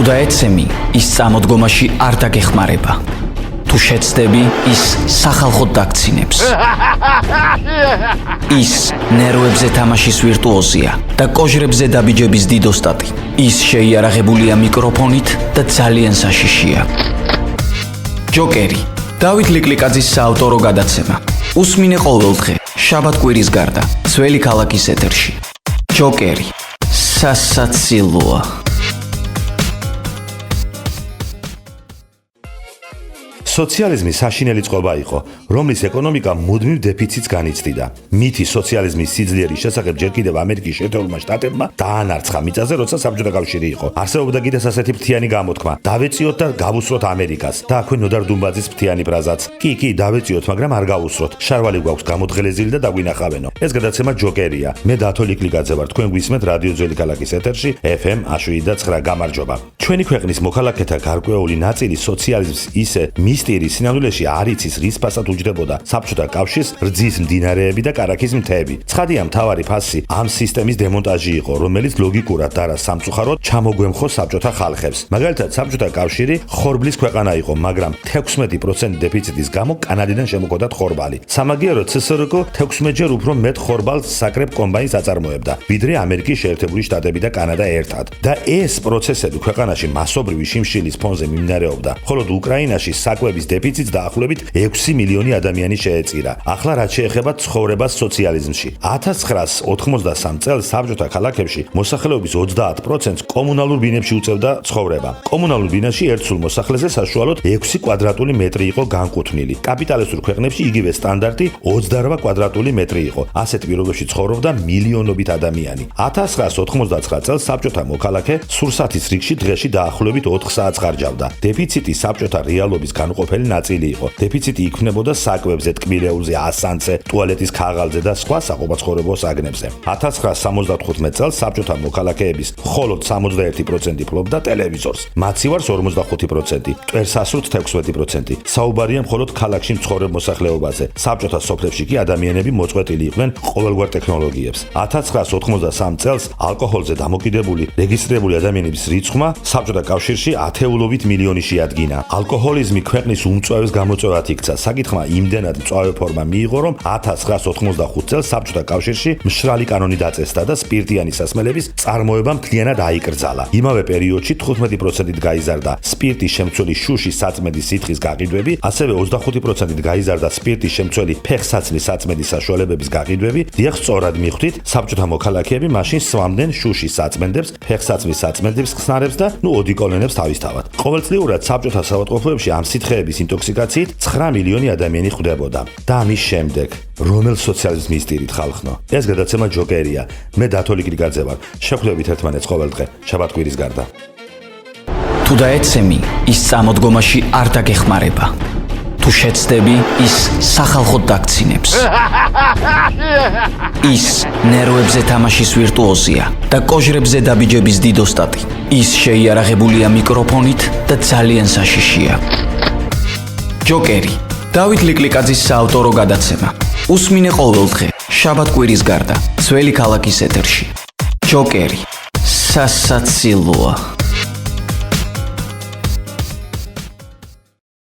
თუ დაეცემი, ის წამოდგომაში არ დაგეხმარება. თუ შეცდები, ის სახალხოდ დაგცინებს. ის ნერვებზე თამაშის ვირტუოზია და კოჟრებზე დაბიჯების დიდოსტატი. ის შეიარაღებულია მიკროფონით და ძალიან საშიშია. ჯოკერი, დავით ლიკლიკაძის საავტორო გადაცემა. უსმინე ყოველდღე, შაბათ-კვირის გარდა, ძველი ქალაქის ეთერში. ჯოკერი, სასაცილოა. სოციალიზმი საშინელი წყობა იყო, რომლის ეკონომიკა მუდმივ დეფიციტს განიცდიდა. მითი სოციალიზმის სიძლიერის შესახებ ჯერ კიდევ ამერიკის შეერთებულმა შტატებმა დაანარცხა მიწაზე, როცა საბჭოთა კავშირი იყო. არსებობდა კიდეც ასეთი ფრთიანი გამოთქმა: დავეწიოთ და გავუსროთ ამერიკას. და აქვე ნოდარ დუმბაძის ფრთიანი ფრაზაც: კი, დავეწიოთ, მაგრამ არ გავუსროთ. შარვალი გვაქვს გამოთხელეზილი და დაგვინახავენო. ეს გადაცემა ჯოკერია. მე დათო ლიკლიკაძე ვარ, თქვენ გვისმენთ რადიო ძველი ქალაქის ეთერში FM 107.9. გამარჯობა. ჩვენი ქვეყნის მოქალაქეთა გარკვეული ნაწილი სოციალიზმს ისე მისტერი სინამდვილეში არ იცის, რის ფასად უჯდებოდა საბჭოთა კავშირს რძის მდინარეები და კარაქის მთები. ცხადია, მთავარი ფასი ამ სისტემის დემონტაჟი იყო, რომელიც ლოგიკურად და არა სამწუხაროდ ჩამოგვემხო საბჭოთა ხალხებს. მაგალითად, საბჭოთა კავშირი ხორბლის ქვეყანა იყო, მაგრამ 16% დეფიციტის გამო კანადიდან შემოგვდათ ხორბალი. სამაგიეროდ CSRK 16-ჯერ უფრო მეტ ხორბალს საკრებ კომბაინს აწარმოებდა, ვიდრე ამერიკის შეერთებული შტატები და კანადა ერთად. და ეს პროცესები ქვეყანაში მასობრივი შიმშილის ფონზე მიმდინარეობდა, ხოლო უკრაინაში საკვების დეფიციტს დაახლოებით 6 მილიონი ადამიანი შეეწირა. ახლა რაც შეეხება ცხოვრებას სოციალიზმში. 1993 წელს საბჭოთა ქალაქებში მოსახლეობის 30%-ს კომუნალურ ბინებში უწევდა ცხოვრება. კომუნალურ ბინაში ერთ სულ მოსახლეზე საშუალოდ 6 კვადრატული მეტრი იყო განკუთვნილი. კაპიტალისტურ ქვეყნებში იგივე სტანდარტი 28 კვადრატული მეტრი იყო. ასეთ პირობებში ცხოვრობდა მილიონობით ადამიანი. 1999 წელს საბჭოთა მოქალაქე სურსათის რიგში დღეში დაახლოებით 4 საათს ხარჯავდა. დეფიციტი საბჭოთა რეალობის განუყოფელი ნაწილი იყო. დეფიციტი იქმნებოდა საკვებზე, ტკბილეულზე, ასანზე, ტუალეტის ქაღალდზე და სხვა საყოფაცხოვრებო საგნებზე. 1975 წელს საბჭოთა მოქალაქეების მხოლოდ 61% ფლობდა ტელევიზორს. მათი ვარს 45%, მტვერსასრუტ 16%. საუბარია მხოლოდ ქალაქში მცხოვრებ მოსახლეობაზე. საბჭოთა სოფლებში კი ადამიანები მოწყვეტილი იყვნენ ყოველგვარ ტექნოლოგიებს. 1983 წელს ალკოჰოლზე დამოკიდებული რეგისტრირებული ადამიანების რიცხვმა საბჭოთა კავშირში ათეულობით მილიონი შეადგინა. ალკოჰოლიზმი ქვეყნის უმწვავეს გამოწვევად იქცა. საკითხმა იმდენად მწვავე ფორმა მიიღო, რომ 1985 წელს საბჭოთა კავშირში მშრალი კანონი დაწესდა და სპირტიანი სასმელების წარმოება მთლიანად აიკრძალა. იმავე პერიოდში 15%-ით გაიზარდა სპირტის შემცველი შუშის საწმედის სითხის გაყიდვები, ასევე 25%-ით გაიზარდა სპირტის შემცველი ფეხსაცმლის საწმედის საშუალებების გაყიდვები. დიახ, სწორად მიხვდით, საბჭოთა მოქალაქეები მაშინ სვამდნენ შუშის საწმენდებს, ფეხსაცმლის საწმენდებს, ხსნარებს და ოდიკოლონებს თავისთავად. ყოველწლიურად საბჭოთა საავადმყოფოებში ამ სითხეების ინტოქსიკაციით 9 მილიონი ადამიანი ხვდებოდა. და ამის შემდეგ რომელ სოციალიზმის მისტირით ხალხნო? ეს გადაცემა ჯოკერია. მე დათო ლიკლიკაძე ვარ. შევხვდებით ერთმანეთს ყოველდღე, შაბათ-კვირის გარდა. თუ დაეცემი, ის წამოდგომაში არ დაგეხმარება. თუ შეცდები, ის სახალხოდ დაგცინებს. ის ნერვებზე თამაშის ვირტუოზია და კოჟრებზე დაბიჯების დიდოსტატი. ის შეიარაღებულია მიკროფონით და ძალიან საშიშია. ჯოკერი, დავით ლიკლიკაძის საავტორო გადაცემა. უსმინე ყოველდღე, შაბათ-კვირის გარდა, ძველი ქალაქის ეთერში. ჯოკერი, სასაცილოა.